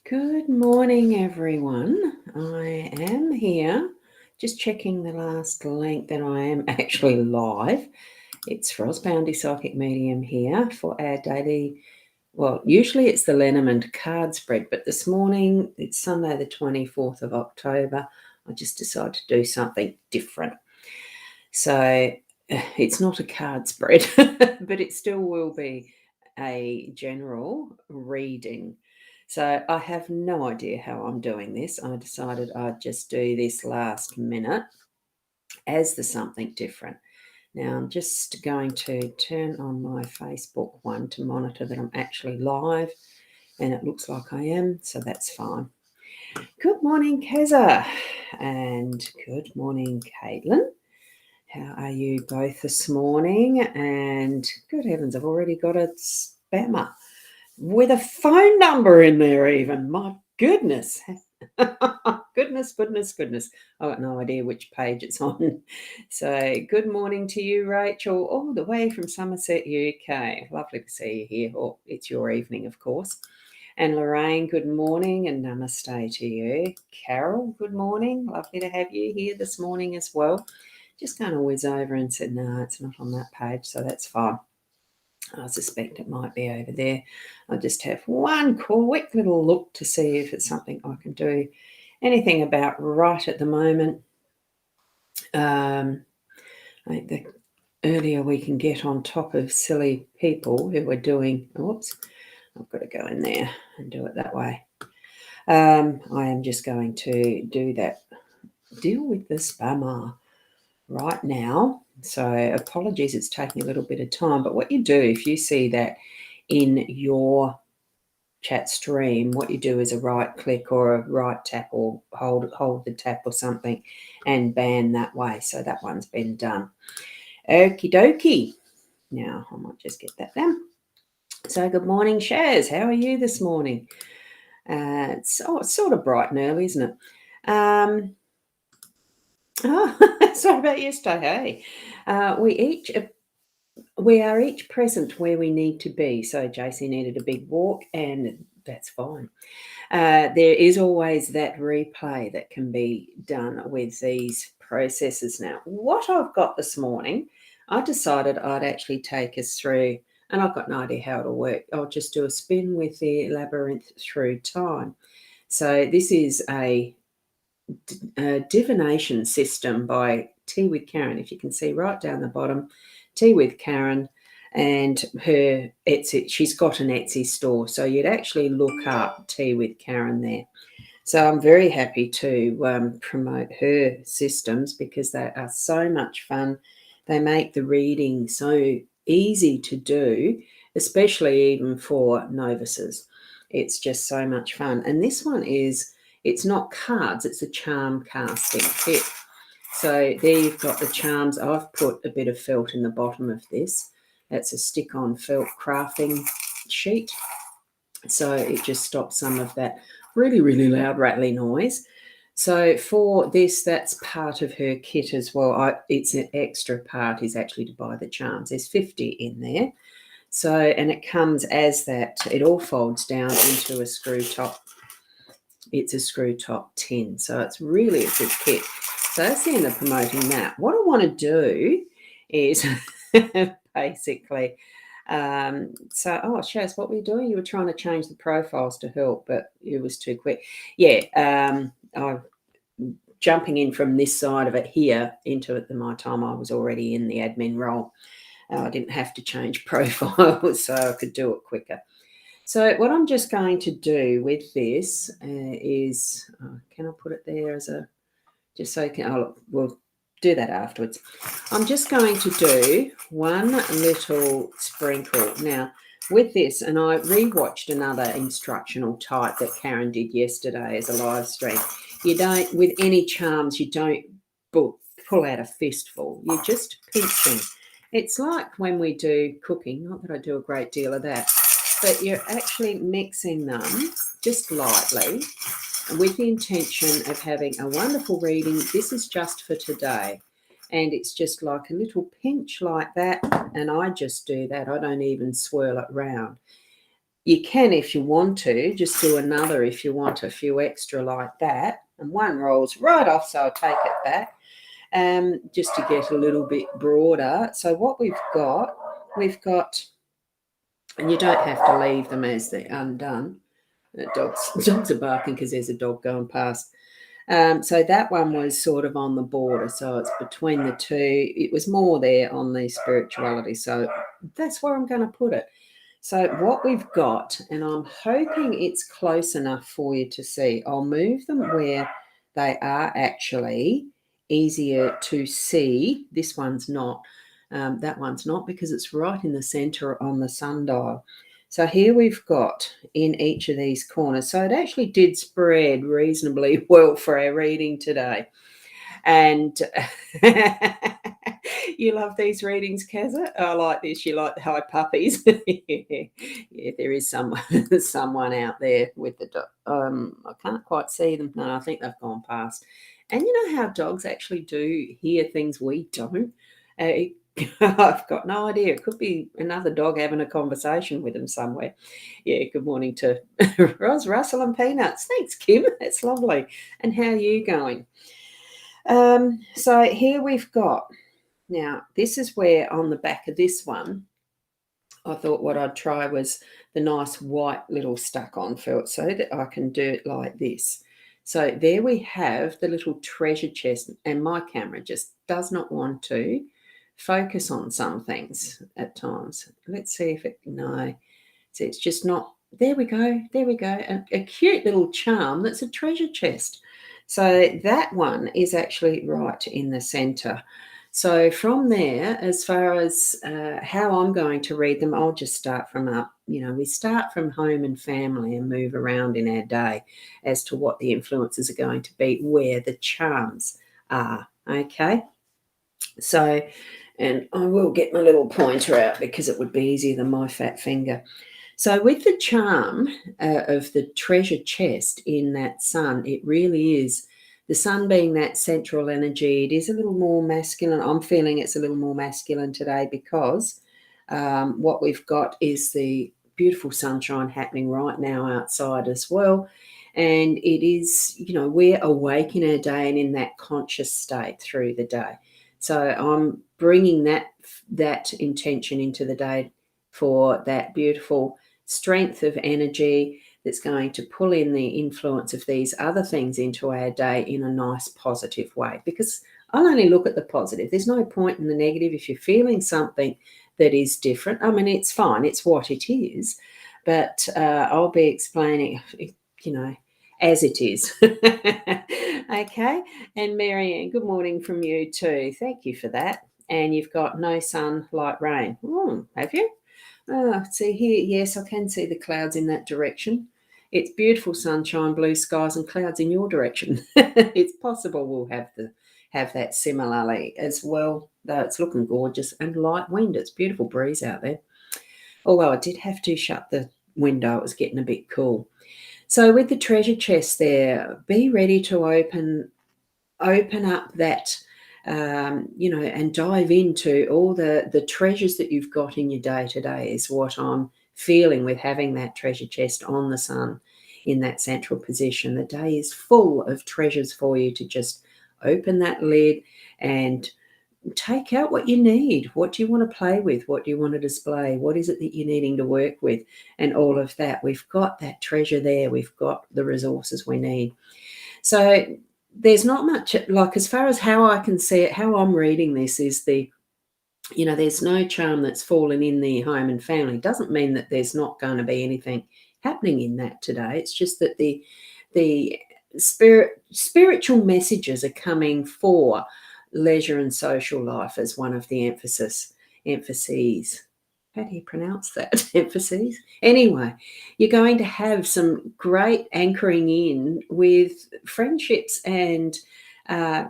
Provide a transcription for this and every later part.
Good morning, everyone. I am here, just checking the last link that I am actually live. It's rosboundy Psychic Medium here for our daily, well, usually it's the Lenormand card spread, but this morning, it's Sunday the 24th of October, I just decided to do something different. So it's not a card spread, but it still will be a general reading. So I have no idea how I'm doing this. I decided I'd just do this last minute as the something different. Now I'm just going to turn on my Facebook one to monitor that I'm actually live, and it looks like I am, so that's fine. Good morning, Keza, and good morning, Caitlin. How are you both this morning? And good heavens, I've already got a spammer with a phone number in there even. My goodness. goodness. I've got no idea which page it's on. So good morning to you, Rachel, all the way from Somerset, UK. Lovely to see you here. Oh, it's your evening, of course. And Lorraine, good morning and namaste to you. Carol, good morning. Lovely to have you here this morning as well. Just going to whiz over and said, no, it's not on that page, so that's fine. I suspect it might be over there. I'll just have one quick little look to see if it's something I can do anything about right at the moment. I think the earlier we can get on top of silly people who are doing, oops, I've got to go in there and do it that way. I am just going to do that. Deal with the spammer right now. So apologies, it's taking a little bit of time, but what you do if you see that in your chat stream, what you do is a right click or a right tap or hold the tap or something and ban that way. So that one's been done. Okie dokie. Now I might just get that down. So good morning, Shaz. How are you this morning? It's sort of bright and early, isn't it? Sorry about yesterday. Hey, we are each present where we need to be. So JC needed a big walk, and that's fine. There is always that replay that can be done with these processes. Now, what I've got this morning, I decided I'd actually take us through, and I've got no idea how it'll work. I'll just do a spin with the labyrinth through time. So this is a divination system by Tea with Karen. If you can see right down the bottom, Tea with Karen, and her Etsy. She's got an Etsy store, so you'd actually look up Tea with Karen there. So I'm very happy to promote her systems because they are so much fun. They make the reading so easy to do, especially even for novices. It's just so much fun. And this one is, it's not cards, it's a charm casting kit. So there you've got the charms. I've put a bit of felt in the bottom of this. That's a stick-on felt crafting sheet. So it just stops some of that really, really loud rattly noise. So for this, that's part of her kit as well. It's an extra part is actually to buy the charms. There's 50 in there. So, and it comes as that. It all folds down into a screw top. It's a screw top tin. So it's really a good kit. So that's the end of promoting that. What I want to do is basically, Shaz, what were you doing? You were trying to change the profiles to help, but it was too quick. Yeah, I'm jumping in from this side of it here into it. My time I was already in the admin role. I didn't have to change profiles, so I could do it quicker. So what I'm just going to do with this is, can I put it there as a, just so you can, we'll do that afterwards. I'm just going to do one little sprinkle. Now, with this, and I rewatched another instructional type that Karen did yesterday as a live stream. You don't, with any charms, you don't pull out a fistful. You're just pinching. It's like when we do cooking, not that I do a great deal of that, but you're actually mixing them just lightly with the intention of having a wonderful reading. This is just for today. And it's just like a little pinch like that. And I just do that. I don't even swirl it round. You can, if you want to, just do another if you want a few extra like that. And one rolls right off, so I'll take it back just to get a little bit broader. So what we've got, and you don't have to leave them as they're undone. The dogs are barking because there's a dog going past. So that one was sort of on the border. So it's between the two. It was more there on the spirituality. So that's where I'm going to put it. So what we've got, and I'm hoping it's close enough for you to see, I'll move them where they are actually easier to see. This one's not. That one's not, because it's right in the center on the sundial. So here we've got in each of these corners. So it actually did spread reasonably well for our reading today. And you love these readings, Kazza? I like this. You like the high puppies. Yeah, there is someone out there with the dog. I can't quite see them. No, I think they've gone past. And you know how dogs actually do hear things we don't? I've got no idea. It could be another dog having a conversation with them somewhere. Yeah, good morning to Ros, Russell and Peanuts. Thanks, Kim. That's lovely. And how are you going? So here we've got, now this is where on the back of this one, I thought what I'd try was the nice white little stuck-on felt so that I can do it like this. So there we have the little treasure chest, and my camera just does not want to focus on some things at times. Let's see if it, no, so it's just not, there we go, a cute little charm that's a treasure chest. So that one is actually right in the center. So from there, as far as how I'm going to read them, I'll just start from up. You know, we start from home and family and move around in our day as to what the influences are going to be, where the charms are, okay? So, and I will get my little pointer out because it would be easier than my fat finger. So with the charm of the treasure chest in that sun, it really is, the sun being that central energy, it is a little more masculine. I'm feeling it's a little more masculine today because what we've got is the beautiful sunshine happening right now outside as well. And it is, you know, we're awake in our day and in that conscious state through the day. So I'm bringing that intention into the day for that beautiful strength of energy that's going to pull in the influence of these other things into our day in a nice positive way, because I'll only look at the positive. There's no point in the negative. If you're feeling something that is different, I mean, it's fine, it's what it is, but I'll be explaining, you know, as it is. Okay, and Marianne, good morning from you too. Thank you for that. And you've got no sun, light rain. Have you? Oh, see here, yes, I can see the clouds in that direction. It's beautiful sunshine, blue skies, and clouds in your direction. It's possible we'll have that similarly as well, though it's looking gorgeous, and light wind. It's beautiful breeze out there. Although I did have to shut the window, it was getting a bit cool. So with the treasure chest there, be ready to open up that, you know, and dive into all the treasures that you've got in your day to day is what I'm feeling with having that treasure chest on the sun in that central position. The day is full of treasures for you to just open that lid and take out what you need. What do you want to play with? What do you want to display? What is it that you're needing to work with? And all of that. We've got that treasure there. We've got the resources we need. So there's not much, like, as far as how I can see it, how I'm reading this is you know, there's no charm that's fallen in the home and family. Doesn't mean that there's not going to be anything happening in that today. It's just that the spiritual messages are coming for leisure and social life as one of the emphases. How do you pronounce that? Emphases? Anyway, you're going to have some great anchoring in with friendships and,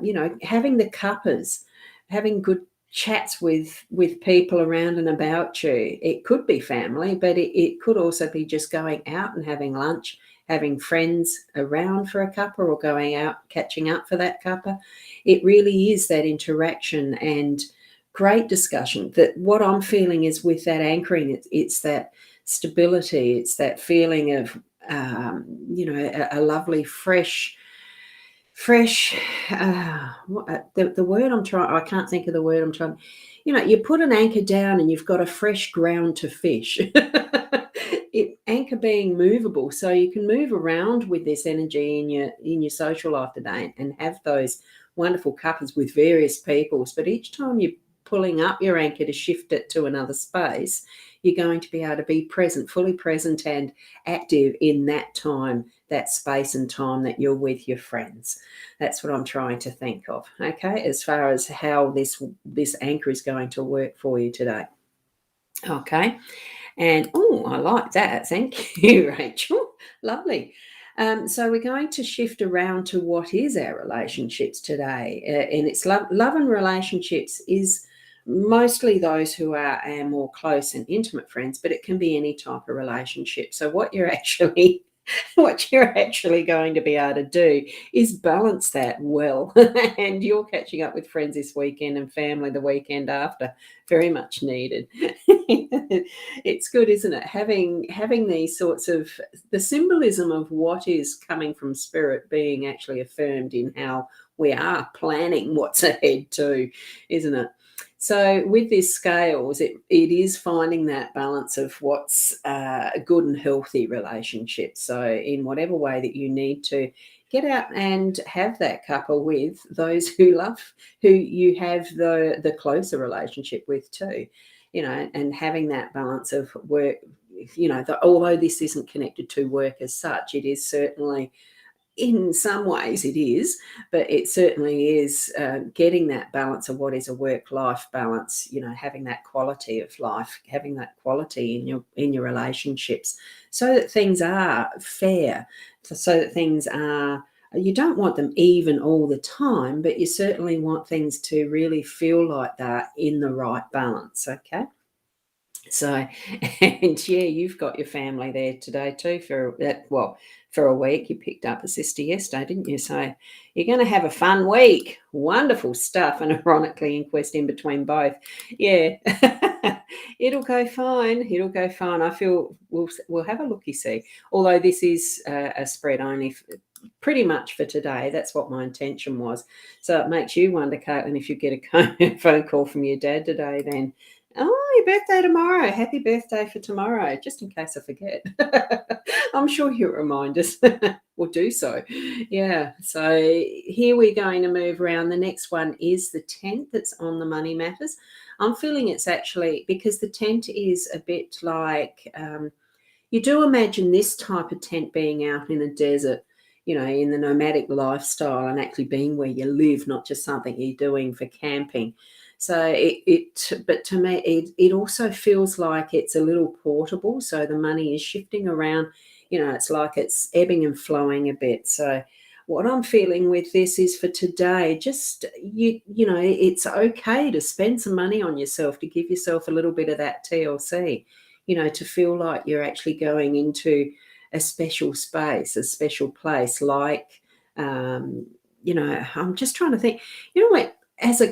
you know, having the cuppers, having good chats with people around and about you. It could be family, but it could also be just going out and having lunch, having friends around for a cuppa, or going out, catching up for that cuppa. It really is that interaction and great discussion. That what I'm feeling is with that anchoring, it's that stability. It's that feeling of, a lovely fresh, the word I'm trying, I can't think of the word I'm trying. You put an anchor down and you've got a fresh ground to fish. Anchor being movable, so you can move around with this energy in your social life today and have those wonderful couples with various peoples. But each time you're pulling up your anchor to shift it to another space, you're going to be able to be present, fully present and active in that time, that space and time that you're with your friends. That's what I'm trying to think of, okay, as far as how this anchor is going to work for you today. Okay. And oh, I like that. Thank you, Rachel. Lovely. So we're going to shift around to what is our relationships today, and it's love and relationships is mostly those who are our more close and intimate friends, but it can be any type of relationship. So what you're actually going to be able to do is balance that well. And you're catching up with friends this weekend and family the weekend after. Very much needed. It's good, isn't it? Having these sorts of the symbolism of what is coming from spirit being actually affirmed in how we are planning what's ahead too, isn't it? So with this scales, it is finding that balance of what's a good and healthy relationship. So in whatever way that you need to get out and have that couple with those who you have the closer relationship with too, and having that balance of work, although this isn't connected to work as such, it is certainly, in some ways it is, but it certainly is getting that balance of what is a work-life balance, having that quality of life, having that quality in your relationships so that things are fair, so that things are, you don't want them even all the time, but you certainly want things to really feel like that in the right balance, okay? So, and yeah, you've got your family there today too for that. Well, for a week. You picked up a sister yesterday, didn't you? So you're going to have a fun week. Wonderful stuff. And ironically, inquest in between both. Yeah, it'll go fine. It'll go fine. I feel we'll have a looky see. Although this is a spread only. Pretty much for today. That's what my intention was. So it makes you wonder, Caitlin, if you get a phone call from your dad today, then, oh, your birthday tomorrow. Happy birthday for tomorrow, just in case I forget. I'm sure you'll remind us will do so. Yeah. So here we're going to move around. The next one is the tent that's on the Money Matters. I'm feeling it's actually, because the tent is a bit like, you do imagine this type of tent being out in a desert, in the nomadic lifestyle and actually being where you live, not just something you're doing for camping. So but to me, it also feels like it's a little portable. So the money is shifting around, it's like it's ebbing and flowing a bit. So what I'm feeling with this is for today, just, it's okay to spend some money on yourself, to give yourself a little bit of that TLC, to feel like you're actually going into a special space, a special place, like, I'm just trying to think, what,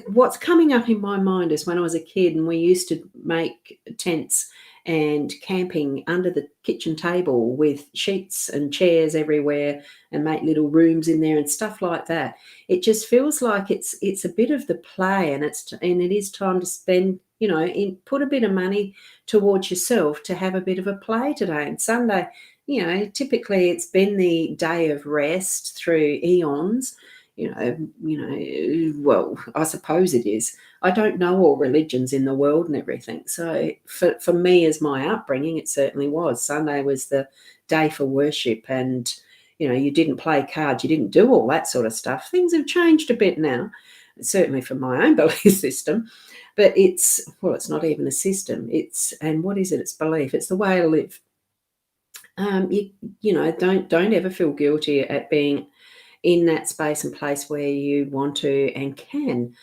what's coming up in my mind is when I was a kid and we used to make tents and camping under the kitchen table with sheets and chairs everywhere and make little rooms in there and stuff like that. It just feels like it's a bit of the play, and it is time to spend, put a bit of money towards yourself to have a bit of a play today. And Sunday, typically it's been the day of rest through eons. Well, I suppose it is. I don't know all religions in the world and everything. So for me, as my upbringing, it certainly was. Sunday was the day for worship, and, you didn't play cards, you didn't do all that sort of stuff. Things have changed a bit now, certainly for my own belief system. But it's not even a system. And what is it? It's belief. It's the way I live. Don't ever feel guilty at being in that space and place where you want to and can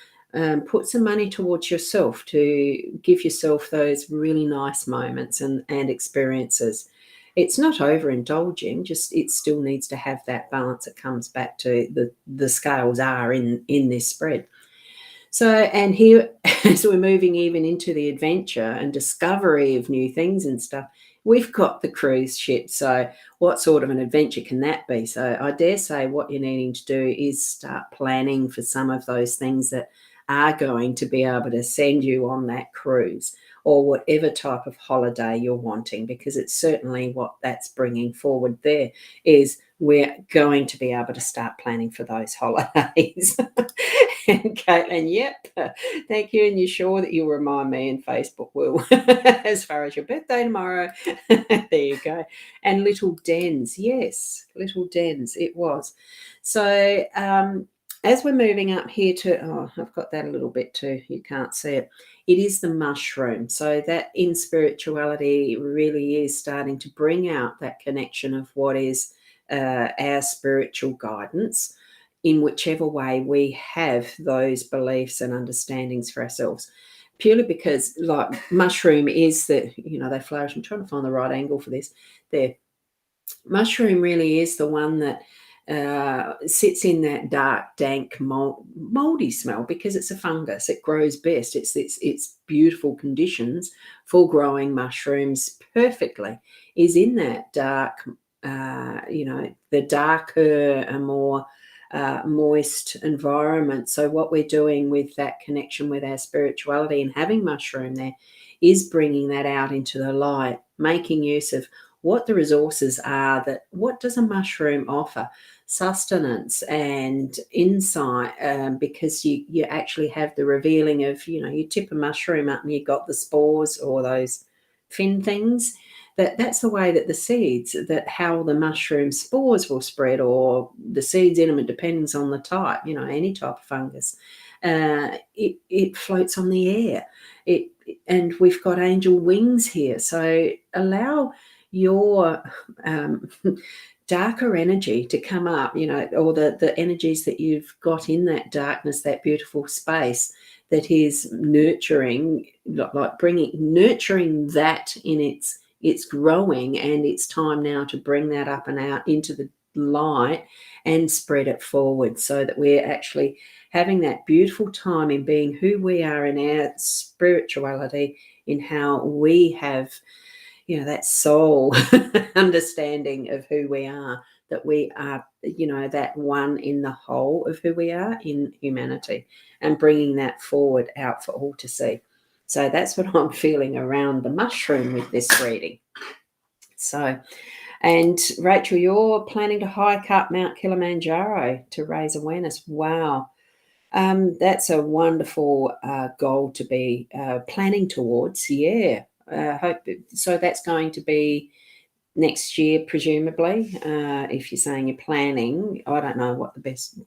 put some money towards yourself to give yourself those really nice moments and experiences. It's not overindulging, just it still needs to have that balance. It comes back to the scales are in this spread. So, and here, as we're moving even into the adventure and discovery of new things and stuff, we've got the cruise ship. So what sort of an adventure can that be? So I dare say what you're needing to do is start planning for some of those things that are going to be able to send you on that cruise, or whatever type of holiday you're wanting, because it's certainly what that's bringing forward there is we're going to be able to start planning for those holidays. And Caitlin, yep, thank you. And you're sure that you'll remind me, and Facebook will, as far as your birthday tomorrow. There you go. And little dens, yes, little dens, it was. So as we're moving up here to, oh, I've got that a little bit too, you can't see it. It is the mushroom. So that in spirituality really is starting to bring out that connection of what is our spiritual guidance in whichever way we have those beliefs and understandings for ourselves. Purely because, like, mushroom is the, they flourish. I'm trying to find the right angle for this. There. Mushroom really is the one that sits in that dark, dank, moldy smell, because it's a fungus. It grows best. It's beautiful conditions for growing mushrooms perfectly is in that dark, the darker and more moist environment. So what we're doing with that connection with our spirituality and having mushroom there is bringing that out into the light, making use of what the resources are, that what does a mushroom offer? Sustenance and insight, because you actually have the revealing of, you tip a mushroom up and you got the spores or those fin things. That's the way that the seeds, that how the mushroom spores will spread, or the seeds in them, it depends on the type, any type of fungus. It floats on the air. And we've got angel wings here. So allow your darker energy to come up, or the energies that you've got in that darkness, that beautiful space that is nurturing, like nurturing that in its growing, and it's time now to bring that up and out into the light and spread it forward, so that we're actually having that beautiful time in being who we are in our spirituality, in how we have that soul understanding of who we are, that we are, that one in the whole of who we are in humanity, and bringing that forward out for all to see. So that's what I'm feeling around the mushroom with this reading. So, and Rachel, you're planning to hike up Mount Kilimanjaro to raise awareness. Wow. That's a wonderful goal to be planning towards. Yeah. Hope so. That's going to be next year, presumably. If you're saying you're planning, I don't know what the best.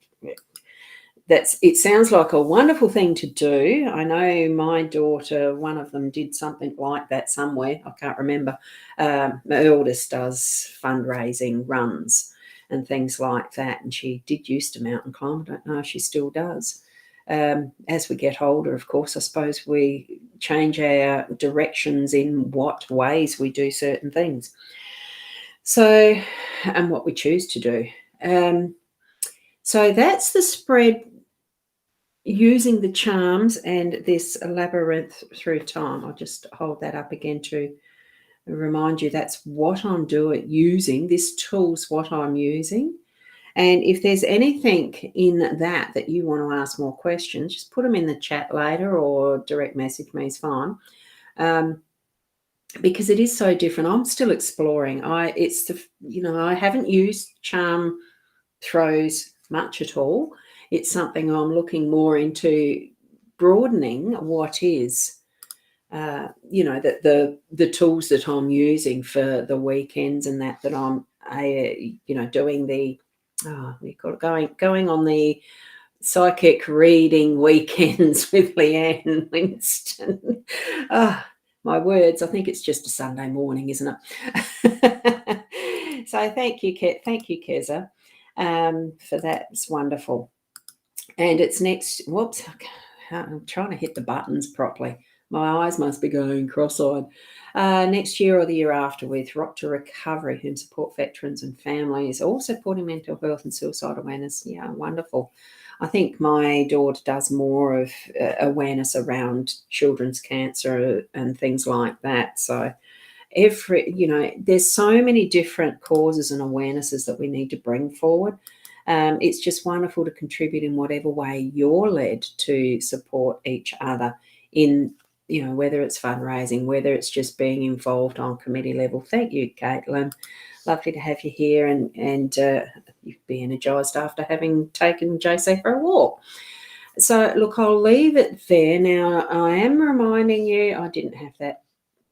It sounds like a wonderful thing to do. I know my daughter, one of them, did something like that somewhere. I can't remember. My eldest does fundraising runs and things like that, and she did used to mountain climb. I don't know if she still does. As we get older, of course, I suppose we change our directions in what ways we do certain things. So, and what we choose to do. So that's the spread using the charms and this labyrinth through time. I'll just hold that up again to remind you that's what I'm doing, using this tool's what I'm using. And if there's anything in that you want to ask more questions, just put them in the chat later, or direct message me is fine. Because it is so different. I'm still exploring. I haven't used charm throws much at all. It's something I'm looking more into broadening what is, the tools that I'm using for the weekends, and that I'm, doing the, we call it going on the psychic reading weekends with Leanne Winston. My words, I think it's just a Sunday morning, isn't it? So thank you, Keza, for that. It's wonderful. And it's next, whoops, I'm trying to hit the buttons properly. My eyes must be going cross-eyed. Next year or the year after, with Rock to Recovery, who support veterans and families, all supporting mental health and suicide awareness. Yeah, wonderful. I think my daughter does more of awareness around children's cancer and things like that. So There's so many different causes and awarenesses that we need to bring forward. It's just wonderful to contribute in whatever way you're led to support each other in, whether it's fundraising, whether it's just being involved on committee level. Thank you, Caitlin. Lovely to have you here, and you'd be energised after having taken JC for a walk. So, look, I'll leave it there. Now, I am reminding you, I didn't have that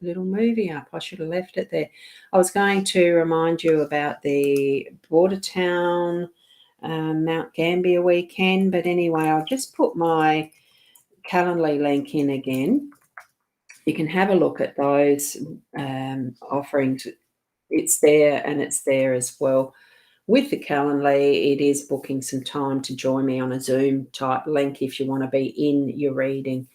little movie up. I should have left it there. I was going to remind you about the Bordertown Mount Gambier weekend, but anyway, I'll just put my Calendly link in again. You can have a look at those offerings. It's there, and it's there as well. With the Calendly, it is booking some time to join me on a Zoom type link if you want to be in your reading.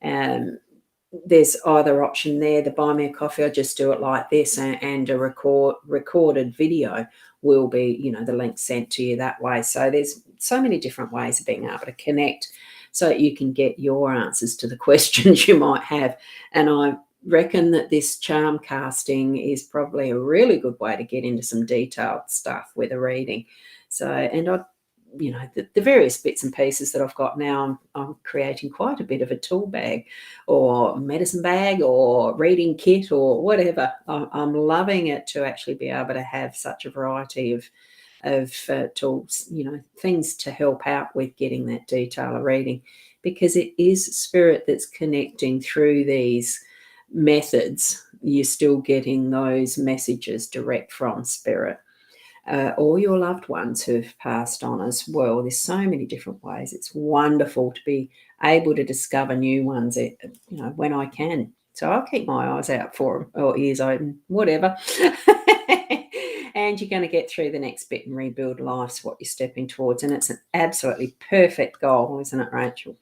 There's either option there, the Buy Me a Coffee, I just do it like this, and a recorded video will be, the link sent to you that way. So there's so many different ways of being able to connect so that you can get your answers to the questions you might have. And I reckon that this charm casting is probably a really good way to get into some detailed stuff with a reading. So, and the various bits and pieces that I've got now, I'm creating quite a bit of a tool bag or medicine bag or reading kit or whatever. I'm loving it to actually be able to have such a variety of tools, things to help out with getting that detail of reading, because it is spirit that's connecting through these methods. You're still getting those messages direct from spirit. Or your loved ones who've passed on as well. There's so many different ways. It's wonderful to be able to discover new ones, when I can. So I'll keep my eyes out for them, or ears open, whatever. And you're going to get through the next bit and rebuild life's what you're stepping towards. And it's an absolutely perfect goal, isn't it, Rachel?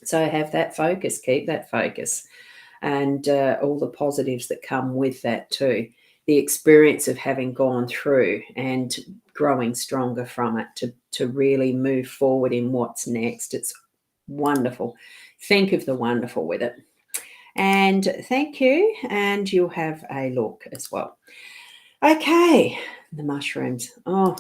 So have that focus, keep that focus, and all the positives that come with that too. The experience of having gone through and growing stronger from it to really move forward in what's next. It's wonderful. Think of the wonderful with it. And thank you. And you'll have a look as well. Okay, the mushrooms. Oh,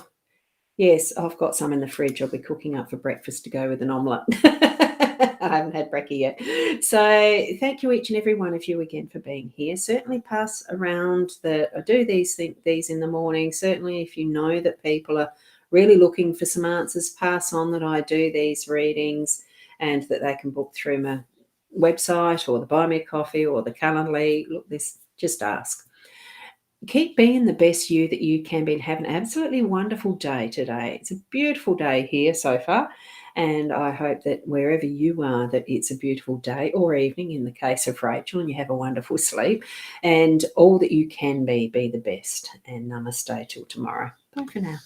yes, I've got some in the fridge. I'll be cooking up for breakfast to go with an omelette. I haven't had brekkie yet. So thank you each and every one of you again for being here. Certainly pass around that I do these in the morning. Certainly if you know that people are really looking for some answers, pass on that I do these readings and that they can book through my website or the Buy Me a Coffee or the Calendly. Look, just ask. Keep being the best you that you can be and have an absolutely wonderful day today. It's a beautiful day here so far, and I hope that wherever you are that it's a beautiful day or evening in the case of Rachel, and you have a wonderful sleep, and all that you can be the best. And namaste till tomorrow. Bye for now.